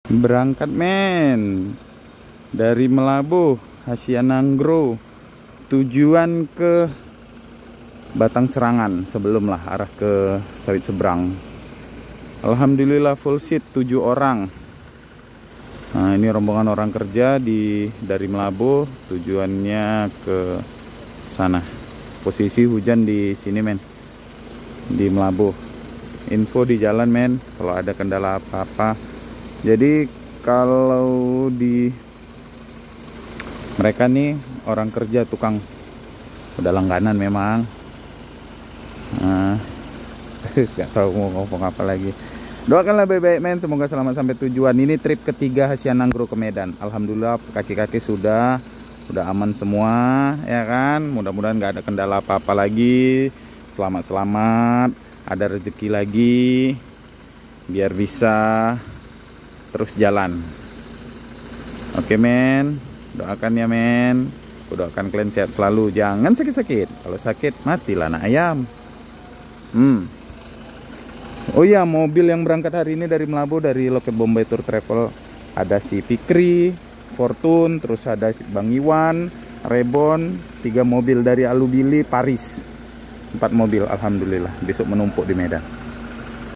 Berangkat men dari Melabuh, Hasyanangro, tujuan ke Batang Serangan, sebelumlah arah ke Sawit Seberang. Alhamdulillah full seat 7 orang. Nah, ini rombongan orang kerja dari Melabuh, tujuannya ke sana. Posisi hujan di sini men, di Melabuh. Info di jalan men, kalau ada kendala apa-apa. Jadi kalau di mereka nih orang kerja tukang, udah langganan memang. Gak tahu mau ngomong apa lagi. Doakanlah baik-baik men, semoga selamat sampai tujuan. Ini trip ketiga Hasyanangro ke Medan. Alhamdulillah kaki-kaki sudah aman semua ya kan. Mudah-mudahan gak ada kendala apa-apa lagi. Selamat-selamat, ada rezeki lagi biar bisa terus jalan. Oke men, doakan ya men. Aku doakan kalian sehat selalu, jangan sakit-sakit. Kalau sakit matilah anak ayam. Oh iya, mobil yang berangkat hari ini dari Melabuh, dari loket Bombay Tour Travel, ada si Fikri, Fortune, terus ada si Bang Iwan, Rebon, 3 mobil dari Alubili, Paris, 4 mobil. Alhamdulillah besok menumpuk di Medan.